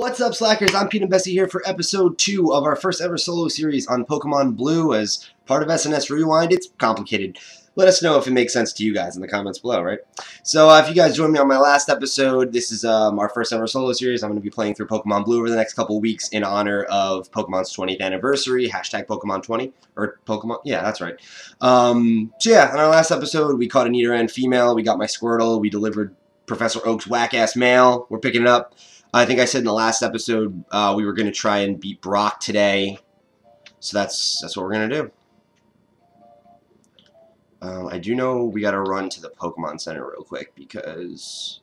What's up, Slackers? I'm Pete and Bessie here for episode 2 of our first ever solo series on Pokemon Blue as part of SNS Rewind. It's complicated. Let us know if it makes sense to you guys in the comments below, right? So if you guys joined me on my last episode, this is our first ever solo series. I'm going to be playing through Pokemon Blue over the next couple weeks in honor of Pokemon's 20th anniversary, hashtag Pokemon 20, or Pokemon, yeah, that's right. So yeah, in our last episode, we caught a Nidoran female, we got my Squirtle, we delivered Professor Oak's whack-ass mail, we're picking it up. I think I said in the last episode we were going to try and beat Brock today, so that's what we're going to do. I do know we got to run to the Pokemon Center real quick because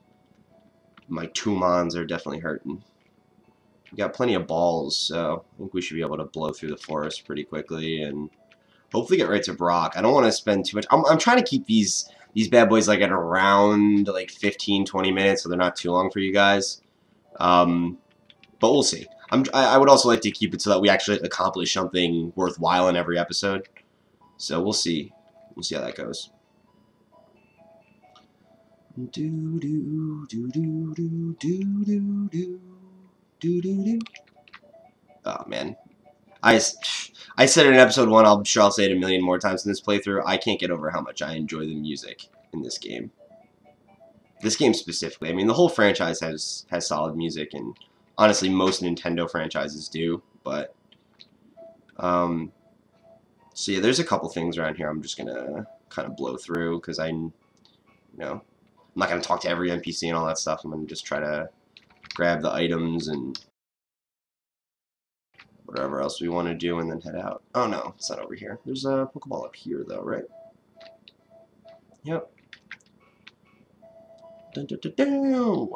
my Tumons are definitely hurting. We got plenty of balls, so I think we should be able to blow through the forest pretty quickly and hopefully get right to Brock. I don't want to spend too much. I'm trying to keep these bad boys like at around like 15-20 minutes, so they're not too long for you guys. But we'll see. I would also like to keep it so that we actually accomplish something worthwhile in every episode. So we'll see. We'll see how that goes. Oh man, I said it in episode 1. I'm sure I'll say it a million more times in this playthrough. I can't get over how much I enjoy the music in this game. This game specifically. I mean, the whole franchise has solid music, and honestly, most Nintendo franchises do. But so yeah, there's a couple things around here I'm just gonna kind of blow through because I'm not gonna talk to every NPC and all that stuff. I'm gonna just try to grab the items and whatever else we want to do, and then head out. Oh no, it's not over here. There's a Pokeball up here, though, right? Yep. Dun, dun, dun, dun.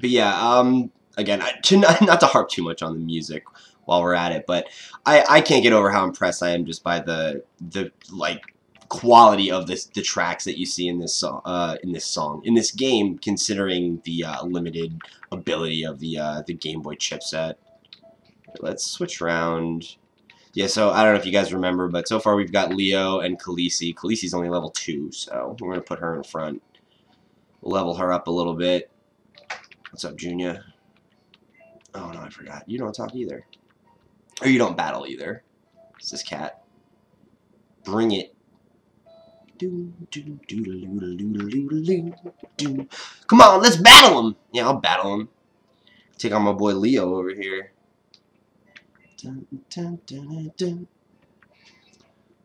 But yeah, again, not to harp too much on the music while we're at it, but I can't get over how impressed I am just by the like quality of the tracks that you see in this song in this game, considering the limited ability of the Game Boy chipset. Let's switch around. Yeah, so I don't know if you guys remember, but so far we've got Leo and Khaleesi. Khaleesi's only level 2, so we're going to put her in front. Level her up a little bit. What's up, Junior? Oh, no, I forgot. You don't talk either. Or you don't battle either. It's this cat. Bring it. Come on, let's battle him! Yeah, I'll battle him. Take on my boy Leo over here. Dun, dun, dun, dun, dun.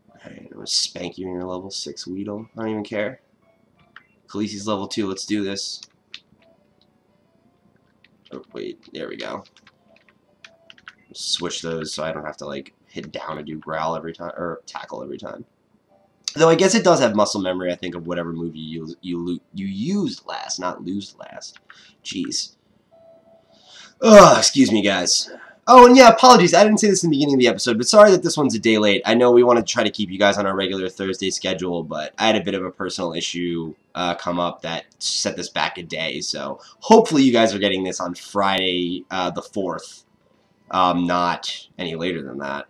Alright, I'm gonna spank you in your level 6 Weedle. I don't even care. Khaleesi's level 2, let's do this. Oh, wait, there we go. Switch those so I don't have to like hit down and do growl every time, or tackle every time. Though I guess it does have muscle memory, I think, of whatever move you used last, not lose last. Jeez. Ugh, excuse me, guys. Oh, and yeah, apologies. I didn't say this in the beginning of the episode, but sorry that this one's a day late. I know we want to try to keep you guys on our regular Thursday schedule, but I had a bit of a personal issue come up that set this back a day. So hopefully you guys are getting this on Friday the 4th, not any later than that.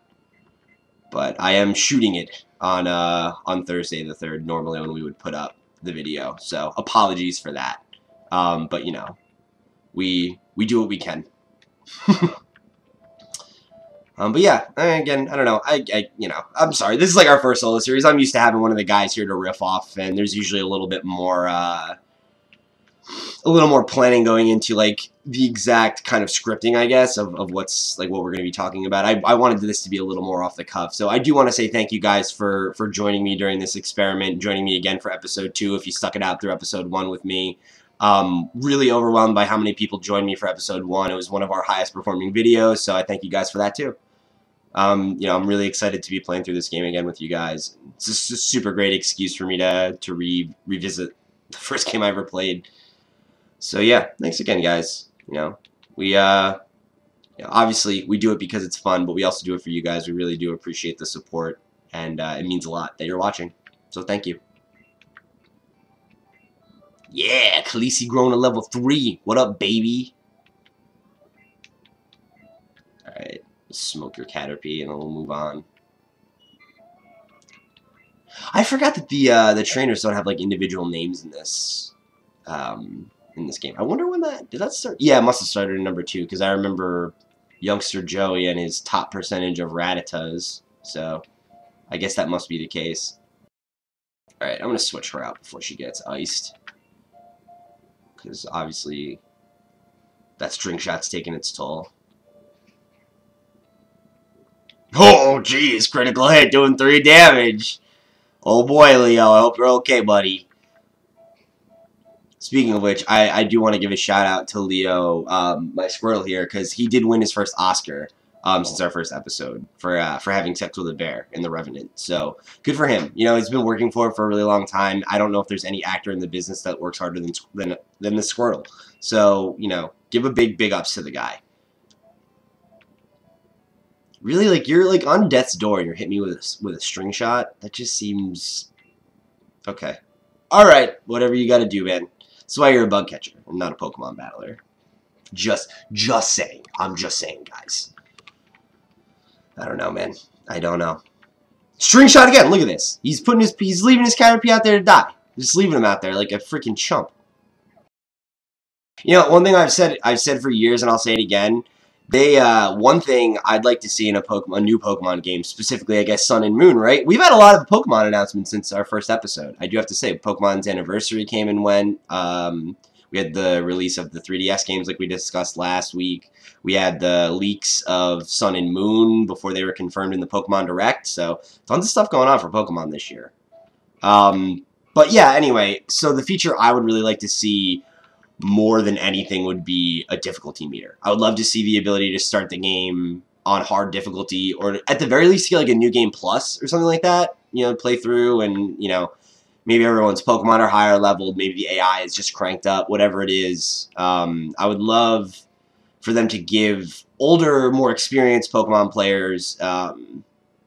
But I am shooting it on Thursday the 3rd, normally when we would put up the video. So apologies for that. But you know, we do what we can. But yeah, again, I don't know. I'm sorry. This is like our first solo series. I'm used to having one of the guys here to riff off, and there's usually a little bit more, planning going into like the exact kind of scripting, I guess, of what's like what we're going to be talking about. I wanted this to be a little more off the cuff, so I do want to say thank you guys for joining me during this experiment, joining me again for episode 2. If you stuck it out through episode 1 with me. Really overwhelmed by how many people joined me for episode 1. It was one of our highest performing videos, so I thank you guys for that too. I'm really excited to be playing through this game again with you guys. It's just a super great excuse for me to revisit the first game I ever played. So yeah, thanks again, guys. We obviously we do it because it's fun, but we also do it for you guys. We really do appreciate the support, and it means a lot that you're watching. So thank you. Yeah, Khaleesi grown to level 3. What up, baby? Alright, smoke your Caterpie and then we'll move on. I forgot that the trainers don't have like individual names in this. in this game. I wonder when did that start? Yeah, it must have started in number 2, because I remember youngster Joey and his top percentage of Ratatas. So I guess that must be the case. Alright, I'm going to switch her out before she gets iced. Because obviously that string shot's taking its toll. Oh, jeez, critical hit doing 3 damage. Oh boy, Leo, I hope you're okay, buddy. Speaking of which, I do want to give a shout out to Leo, my squirrel here, because he did win his first Oscar since our first episode for having sex with a bear in The Revenant. So good for him. You know, he's been working for it for a really long time. I don't know if there's any actor in the business that works harder than the squirrel. So you know, give a big ups to the guy. Really, like you're like on death's door and you're hitting me with a string shot. That just seems okay. All right, whatever you got to do, man. That's why you're a bug catcher. I'm not a Pokemon battler. Just saying. I'm just saying, guys. I don't know, man. I don't know. String shot again. Look at this. He's leaving his Caterpie out there to die. Just leaving him out there like a freaking chump. You know, one thing I've said for years, and I'll say it again. One thing I'd like to see in a new Pokemon game, specifically, I guess, Sun and Moon, right? We've had a lot of Pokemon announcements since our first episode. I do have to say, Pokemon's anniversary came and went. We had the release of the 3DS games like we discussed last week. We had the leaks of Sun and Moon before they were confirmed in the Pokemon Direct. So, tons of stuff going on for Pokemon this year. But yeah, anyway, so the feature I would really like to see more than anything would be a difficulty meter. I would love to see the ability to start the game on hard difficulty, or at the very least get like a new game plus or something like that, you know, play through, and you know, maybe everyone's Pokemon are higher leveled, maybe the AI is just cranked up, whatever it is. I would love for them to give older, more experienced Pokemon players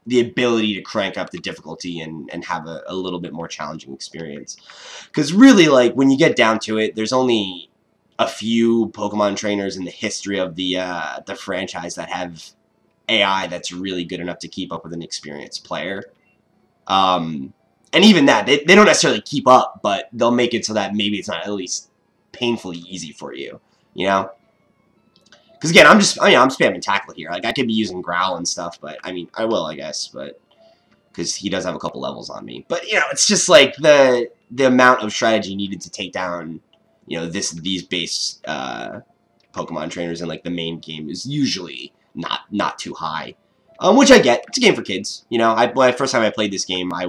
the ability to crank up the difficulty and have a little bit more challenging experience. Because really, like, when you get down to it, there's only a few Pokemon trainers in the history of the franchise that have AI that's really good enough to keep up with an experienced player. And even that, they don't necessarily keep up, but they'll make it so that maybe it's not at least painfully easy for you, you know? Because again, I'm spamming tackle here. Like, I could be using growl and stuff, but I mean, I will, I guess, but because he does have a couple levels on me. But you know, it's just like the amount of strategy needed to take down, you know, these base Pokemon trainers in like the main game is usually not too high, which I get. It's a game for kids, you know. First time I played this game, I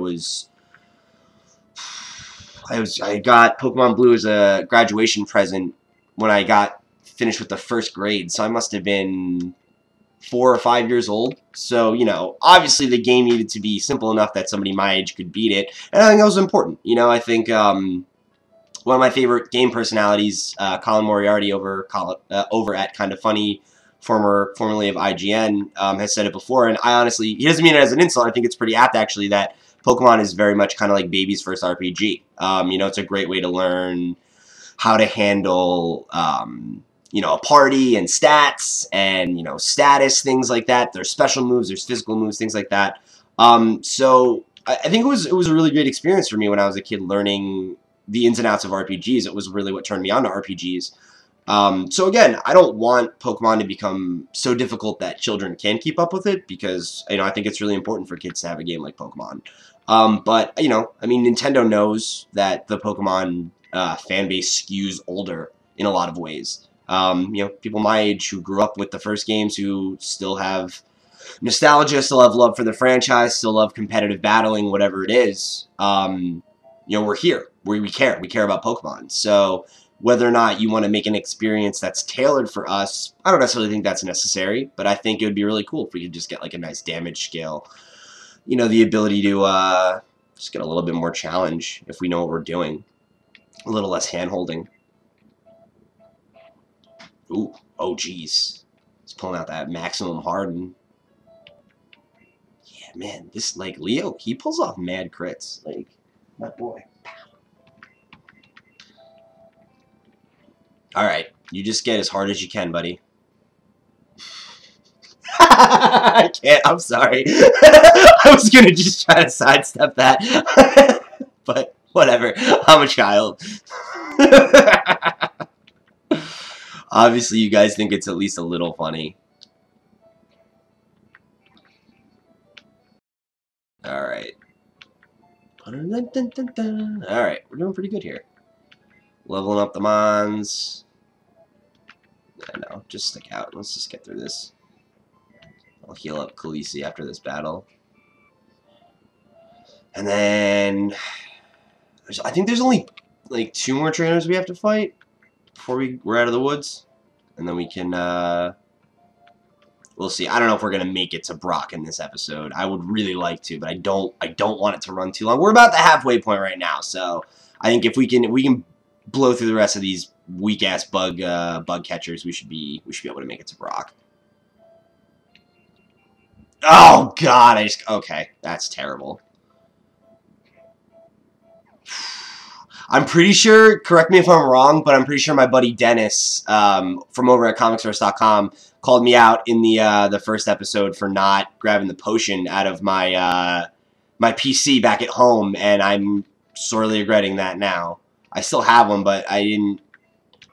got Pokemon Blue as a graduation present when I got finished with the first grade, so I must have been 4 or 5 years old. So, you know, obviously the game needed to be simple enough that somebody my age could beat it, and I think that was important. You know, I think one of my favorite game personalities, Colin Moriarty over at Kind of Funny, formerly of IGN, has said it before, and I honestly, he doesn't mean it as an insult. I think it's pretty apt, actually, that Pokemon is very much kind of like baby's first RPG. You know, it's a great way to learn how to handle you know, a party and stats and, you know, status, things like that. There's special moves, there's physical moves, things like that. So I think it was a really great experience for me when I was a kid learning the ins and outs of RPGs. It was really what turned me on to RPGs. So again, I don't want Pokemon to become so difficult that children can't keep up with it, because, you know, I think it's really important for kids to have a game like Pokemon. But, you know, I mean, Nintendo knows that the Pokemon fan base skews older in a lot of ways. You know, people my age who grew up with the first games, who still have nostalgia, still have love for the franchise, still love competitive battling, whatever it is. You know, we're here. We care. We care about Pokemon. So whether or not you want to make an experience that's tailored for us, I don't necessarily think that's necessary, but I think it would be really cool if we could just get like a nice damage scale. You know, the ability to just get a little bit more challenge if we know what we're doing. A little less hand-holding. Ooh, oh geez. He's pulling out that maximum harden. Yeah, man, this, like, Leo, he pulls off mad crits. Like, that boy. Alright, you just get as hard as you can, buddy. I can't, I'm sorry. I was gonna just try to sidestep that. But, whatever. I'm a child. Obviously, you guys think it's at least a little funny. Alright. Alright, we're doing pretty good here. Leveling up the Mons. I know, just stick out. Let's just get through this. I'll heal up Khaleesi after this battle. And then... I think there's only, like, 2 more trainers we have to fight before we're out of the woods. And then we can, we'll see. I don't know if we're gonna make it to Brock in this episode. I would really like to, but I don't want it to run too long. We're about the halfway point right now, so I think if we can blow through the rest of these weak ass bug catchers, we should be able to make it to Brock. Oh God, okay, that's terrible. I'm pretty sure, correct me if I'm wrong, but I'm pretty sure my buddy Dennis from over at comicsource.com called me out in the first episode for not grabbing the potion out of my my PC back at home, and I'm sorely regretting that now. I still have one, but I didn't.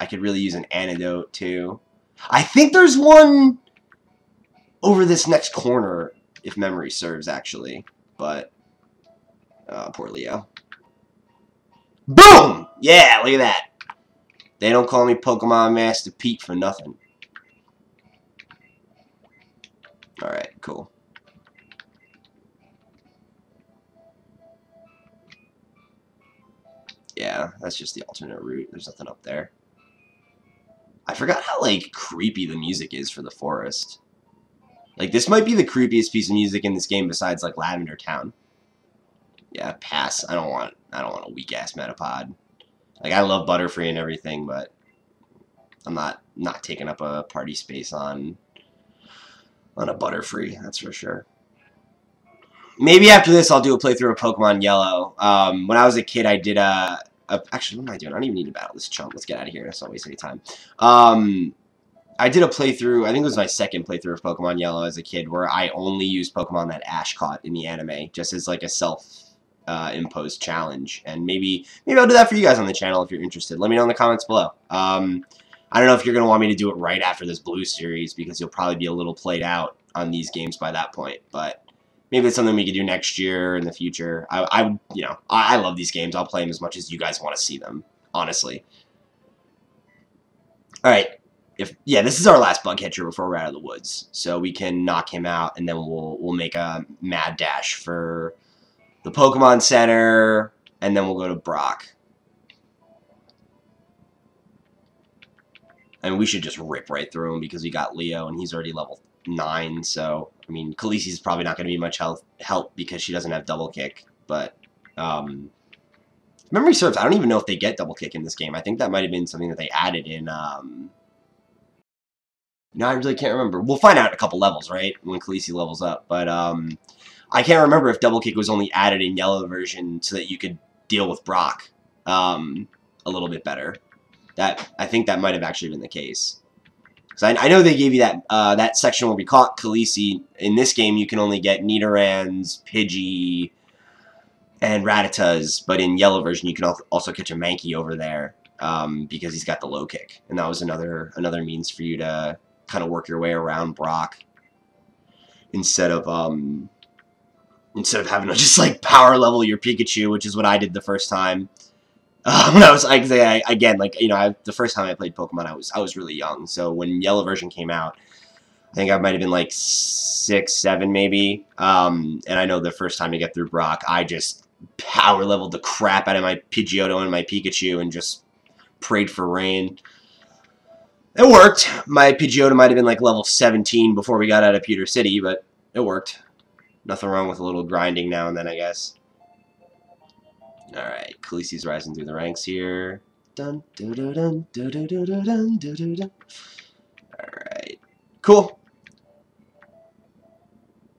I could really use an antidote too. I think there's one over this next corner, if memory serves, actually. But poor Leo. Boom! Yeah, look at that. They don't call me Pokemon Master Pete for nothing. Alright, cool. Yeah, that's just the alternate route. There's nothing up there. I forgot how, like, creepy the music is for the forest. Like, this might be the creepiest piece of music in this game besides, like, Lavender Town. Yeah, pass. I don't want a weak-ass Metapod. Like, I love Butterfree and everything, but I'm not taking up a party space on a Butterfree, that's for sure. Maybe after this I'll do a playthrough of Pokemon Yellow. When I was a kid, I did actually, what am I doing? I don't even need to battle this chump. Let's get out of here. Let's not waste any time. I did a playthrough, I think it was my second playthrough of Pokemon Yellow as a kid, where I only used Pokemon that Ash caught in the anime, just as like a self-imposed challenge. And maybe I'll do that for you guys on the channel if you're interested. Let me know in the comments below. I don't know if you're going to want me to do it right after this Blue series, because you'll probably be a little played out on these games by that point, but maybe it's something we could do next year or in the future. I love these games. I'll play them as much as you guys want to see them, honestly. Alright. This is our last bug catcher before we're out of the woods. So we can knock him out, and then we'll make a mad dash for the Pokemon Center, and then we'll go to Brock. I mean, we should just rip right through him because we got Leo, and he's already level 9, so, I mean, Khaleesi's probably not going to be much help because she doesn't have Double Kick, but, memory serves, I don't even know if they get Double Kick in this game. I think that might have been something that they added in, no, I really can't remember. We'll find out in a couple levels, right, when Khaleesi levels up, but, I can't remember if Double Kick was only added in Yellow version so that you could deal with Brock, a little bit better. I think that might have actually been the case. Because I know they gave you that section where we caught Khaleesi. In this game, you can only get Nidorans, Pidgey, and Rattatas. But in Yellow version, you can also catch a Mankey over there because he's got the low kick. And that was another means for you to kind of work your way around Brock instead of having to just like power level your Pikachu, which is what I did the first time. When I was the first time I played Pokemon, I was really young. So when Yellow version came out, I think I might have been like 6, 7 maybe. And I know the first time to get through Brock, I just power leveled the crap out of my Pidgeotto and my Pikachu and just prayed for rain. It worked. My Pidgeotto might have been like level 17 before we got out of Pewter City, but it worked. Nothing wrong with a little grinding now and then, I guess. Alright, Khaleesi's rising through the ranks here. Dun, dun, dun, dun, dun, dun, dun, dun, dun, dun, dun. Alright, cool.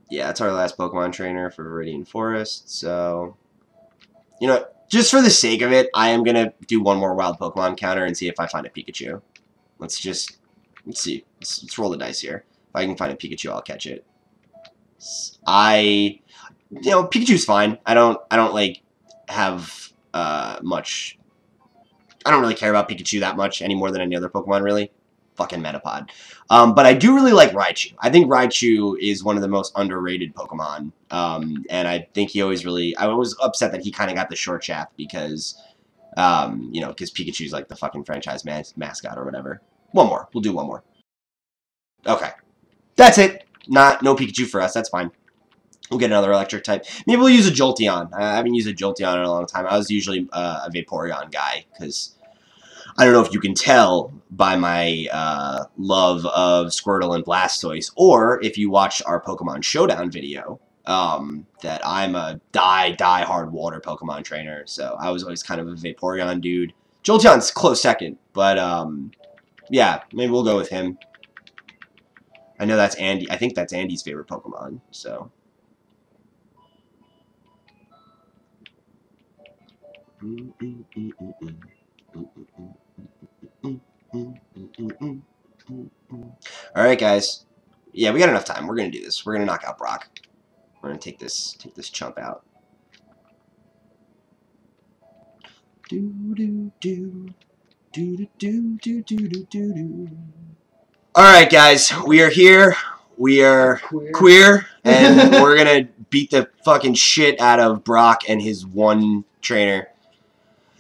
Yeah, that's our last Pokemon trainer for Viridian Forest, so... You know, just for the sake of it, I am going to do one more wild Pokemon counter and see if I find a Pikachu. Let's see. Let's roll the dice here. If I can find a Pikachu, I'll catch it. Pikachu's fine. I don't like... have much. I don't really care about Pikachu that much any more than any other Pokemon, really. fucking Metapod. But I do really like Raichu. I think Raichu is one of the most underrated Pokemon. And I think he always really... I was upset that he kind of got the short shaft because, you know, because Pikachu's like the fucking franchise mascot or whatever. One more. We'll do one more. Okay. That's it. No Pikachu for us. That's fine. We'll get another electric type. Maybe we'll use a Jolteon. I haven't used a Jolteon in a long time. I was usually a Vaporeon guy because... I don't know if you can tell by my love of Squirtle and Blastoise, or if you watched our Pokemon Showdown video, that I'm a die-hard water Pokemon trainer, so I was always kind of a Vaporeon dude. Jolteon's close second, but yeah, maybe we'll go with him. I know that's Andy. I think that's Andy's favorite Pokemon, so... Alright, guys. Yeah, we got enough time. We're gonna do this. We're gonna knock out Brock. We're gonna take this chump out. Alright, guys. We are here. We are queer and we're gonna beat the fucking shit out of Brock and his one trainer.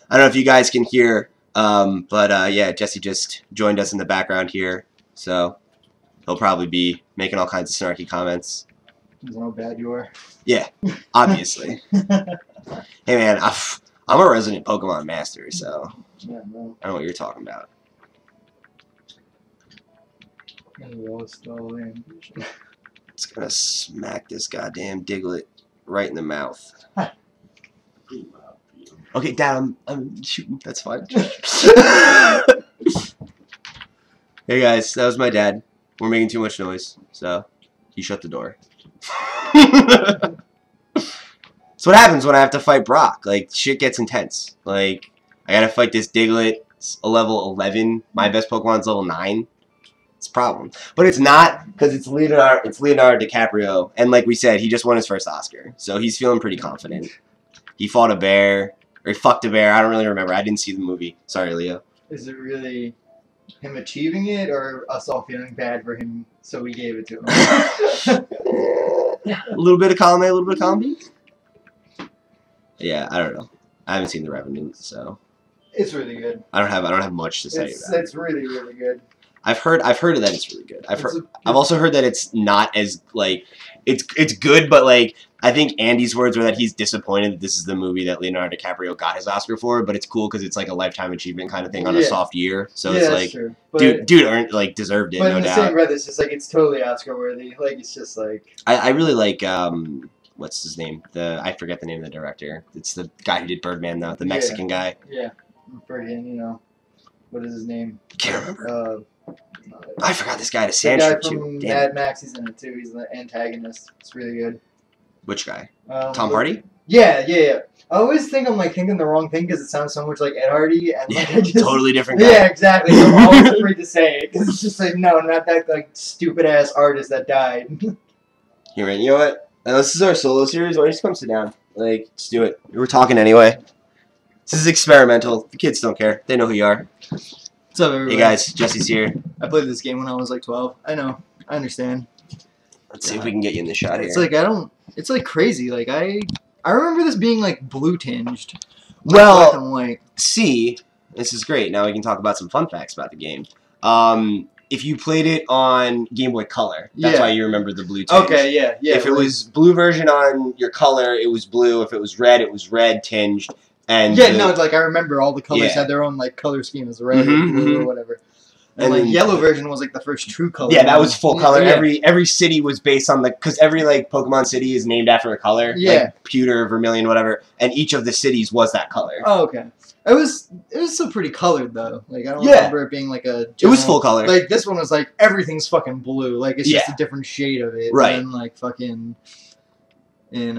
I don't know if you guys can hear, but yeah, Jesse just joined us in the background here, so he'll probably be making all kinds of snarky comments. You know how bad you are? Yeah, obviously. Hey man, I'm a resident Pokemon master, so Yeah, no. I know what you're talking about. It's gonna smack this goddamn Diglett right in the mouth. Okay, Dad, I'm shooting. That's fine. Hey guys, that was my dad. We're making too much noise, so he shut the door. So what happens when I have to fight Brock? Like, shit gets intense. Like, I gotta fight this Diglett. It's a level 11. My best Pokemon's level 9. It's a problem. But it's not, because it's Leonardo DiCaprio. And like we said, he just won his first Oscar. So he's feeling pretty confident. He fought a bear. Or he fucked a bear. I don't really remember. I didn't see the movie. Sorry, Leo. Is it really him achieving it, or us all feeling bad for him, so we gave it to him? A little bit of column A, a little bit of column B. Yeah, I don't know. I haven't seen The Revenant, so It's really good. I don't have much to say about it. It's really, really good. I've heard that it's really good. I've also heard that it's not as like it's good, but like I think Andy's words were that he's disappointed that this is the movie that Leonardo DiCaprio got his Oscar for, but it's cool because it's like a lifetime achievement kind of thing on a soft year. So it's like, dude earned, like, deserved it, no doubt. But in the same breath, it's just like it's totally Oscar worthy. Like it's just like I really like what's his name? I forget the name of the director. It's the guy who did Birdman, though, the Mexican guy. Yeah, friggin', you know, what is his name? Can't remember. I forgot this guy to Sand The Trip guy too. from Mad Max, he's in it too. He's the antagonist. It's really good. Which guy? Tom Hardy? Yeah. I always think I'm like thinking the wrong thing because it sounds so much like Ed Hardy, and like I just, totally different guy. Yeah, exactly. So I'm always afraid to say it because it's just like no, not that like stupid ass artist that died. Here, man. You know what? This is our solo series. Why don't you just come sit down? Like, let's do it. We're talking anyway. This is experimental. The kids don't care. They know who you are. What's up, everybody? Hey guys, Jesse's here. I played this game when I was like 12. I know. I understand. Let's see if we can get you in the shot here. It's like it's like crazy. Like I remember this being like blue tinged. Well, black and white. See, this is great. Now we can talk about some fun facts about the game. If you played it on Game Boy Color, that's why you remember the blue tinge. Okay, yeah. If it was blue version on your color, it was blue. If it was red tinged. And no, like I remember all the colors had their own like color schemes, red, blue, or whatever. And like yellow version was like the first true color. Yeah, that was full color. Yeah. Every city was based on because every like Pokemon city is named after a color. Yeah. Like Pewter, Vermilion, whatever. And each of the cities was that color. Oh, okay. It was still pretty colored though. Like I don't remember it being like a general, it was full color. Like this one was like everything's fucking blue. Like it's just a different shade of it. Right. And like fucking in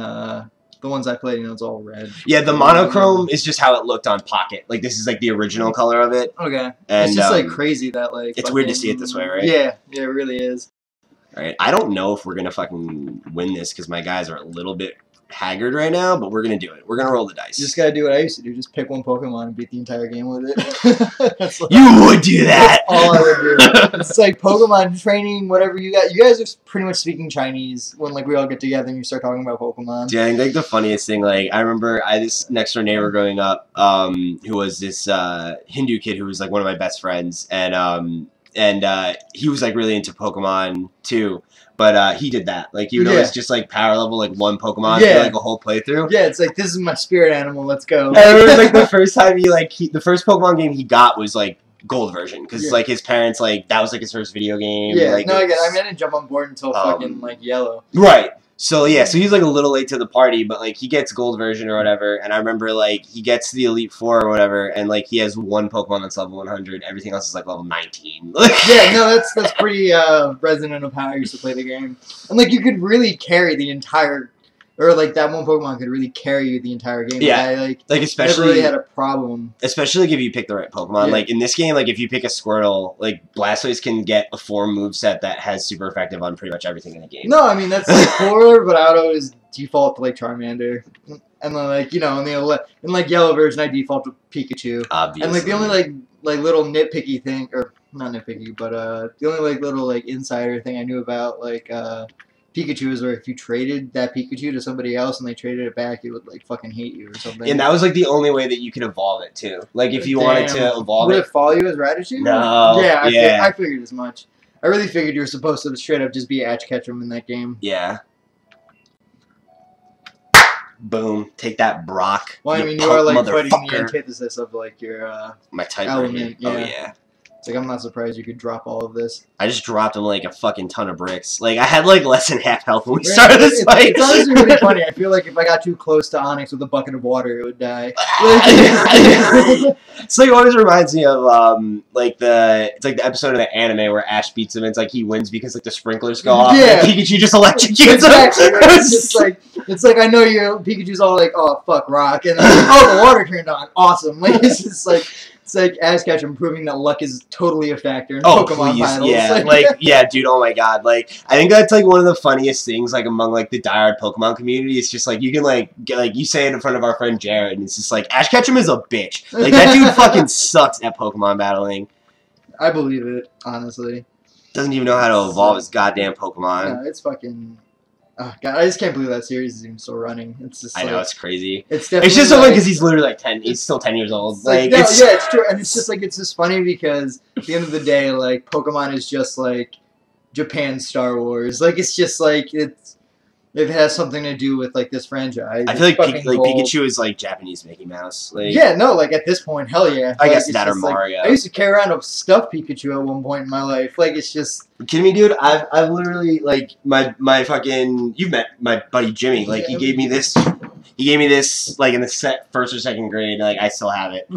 the ones I played, you know, it's all red. Yeah, the monochrome is just how it looked on Pocket. Like this is like the original color of it. Okay. And it's just like crazy that like it's weird to see it this way, right? Yeah, it really is. Alright, I don't know if we're gonna fucking win this because my guys are a little bit haggard right now, but we're gonna do it. We're gonna roll the dice. You just gotta do what I used to do. Just pick one Pokemon and beat the entire game with it. You would do that. That's all I would do. It's like Pokemon training, whatever you got. You guys are pretty much speaking Chinese when like we all get together and you start talking about Pokemon. Yeah, I think the funniest thing, like I remember I had this next door neighbor growing up, who was this Hindu kid who was like one of my best friends, and he was like really into Pokemon too. But he did that. Like, even though it's just, like, power level, like, one Pokemon for, like, a whole playthrough. Yeah, it's like, this is my spirit animal, let's go. I remember, like, the first time the first Pokemon game he got was, like, gold version. Because, like, his parents, like, that was, like, his first video game. Yeah, like, no, I didn't jump on board until fucking, like, yellow. Right. So, yeah, so he's, like, a little late to the party, but, like, he gets gold version or whatever, and I remember, like, he gets to the Elite Four or whatever, and, like, he has one Pokemon that's level 100, everything else is, like, level 19. Yeah, no, that's pretty resonant of how I used to play the game. And, like, you could really carry the entire... Or, like, that one Pokemon could really carry you the entire game. Yeah. Like especially... never really had a problem. Especially, like, if you pick the right Pokemon. Yeah. Like, in this game, like, if you pick a Squirtle, like, Blastoise can get a 4 moveset that has super effective on pretty much everything in the game. No, I mean, that's, like, cooler, but I would always default to, like, Charmander. And then, like, you know, in, like, yellow version, I default to Pikachu. Obviously. And, like, the only, like little nitpicky thing... Or, not nitpicky, but, the only, like, little, like, insider thing I knew about, like, Pikachu is where if you traded that Pikachu to somebody else and they traded it back, it would like fucking hate you or something. And that was like the only way that you could evolve it too. Like if you wanted to evolve would it follow you as Radichu? No. Yeah, I figured as much. I really figured you were supposed to straight up just be Ash Ketchum in that game. Yeah. Boom. Take that, Brock. Well, I mean, you are like fighting the antithesis of like your my type element. Yeah. Oh yeah. It's like, I'm not surprised you could drop all of this. I just dropped him like a fucking ton of bricks. Like, I had like less than half health when we started this fight. It's honestly really funny. I feel like if I got too close to Onyx with a bucket of water, it would die. It's like, it always reminds me of, it's like the episode of the anime where Ash beats him and it's like he wins because like the sprinklers go off. Yeah. And Pikachu just electrocutes him. It's like, I know Pikachu's all like, oh, fuck rock. And then, oh, the water turned on. Awesome. Like, it's just like... It's like Ash Ketchum proving that luck is totally a factor in Pokemon battles. Yeah, yeah, dude, oh my god. Like, I think that's, like, one of the funniest things, like, among, like, the diehard Pokemon community. It's just, like, you can, like, you say it in front of our friend Jared, and it's just, like, Ash Ketchum is a bitch. Like, that dude fucking sucks at Pokemon battling. I believe it, honestly. Doesn't even know how to evolve his goddamn Pokemon. No, it's fucking... Oh, God, I just can't believe that series is even still running. It's just. I know, it's crazy. It's just so funny because he's literally like 10. He's still 10 years old. Like, yeah, it's true, and it's just funny because at the end of the day, like Pokemon is just like Japan's Star Wars. Like it's just like it has something to do with like this franchise. I feel like Pikachu is like Japanese Mickey Mouse. Like, yeah, no, like at this point, hell yeah. I guess that or Mario. I used to carry around a stuffed Pikachu at one point in my life. Like it's just. You kidding me, dude? I've literally like my fucking. You've met my buddy Jimmy. Like he gave me this. He gave me this like in the first or second grade. Like I still have it.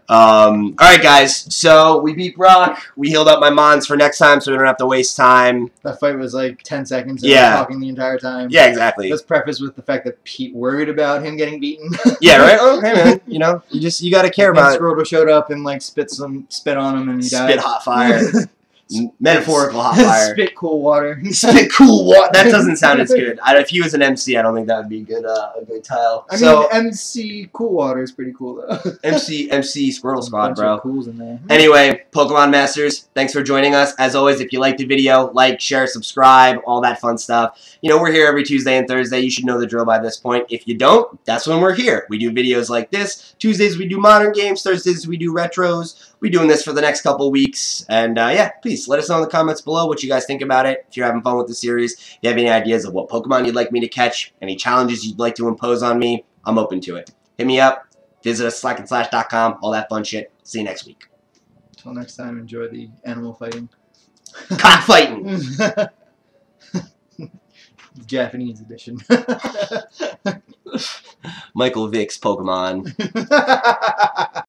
All right, guys. So we beat Brock. We healed up my mons for next time, so we don't have to waste time. That fight was like 10 seconds. Yeah. Talking the entire time. Yeah, exactly. Let's preface with the fact that Pete worried about him getting beaten. Yeah, right. Oh, okay, man. You know, you got to care about. Squirtle showed up and like spit on him and he died. Spit hot fire. Metaphorical hot fire. Spit cool water. Spit cool water. That doesn't sound as good. If he was an MC, I don't think that would be a good tile. I mean, MC Cool Water is pretty cool though. MC Squirtle Squad, bro. Cools in there. Anyway, Pokemon Masters, thanks for joining us. As always, if you liked the video, like, share, subscribe, all that fun stuff. You know, we're here every Tuesday and Thursday. You should know the drill by this point. If you don't, that's when we're here. We do videos like this. Tuesdays we do modern games. Thursdays we do retros. We're doing this for the next couple weeks. And yeah, please let us know in the comments below what you guys think about it. If you're having fun with the series, if you have any ideas of what Pokemon you'd like me to catch, any challenges you'd like to impose on me, I'm open to it. Hit me up. Visit us, slackandslash.com, all that fun shit. See you next week. Until next time, enjoy the animal fighting. Cockfighting! Japanese edition. Michael Vick's Pokemon.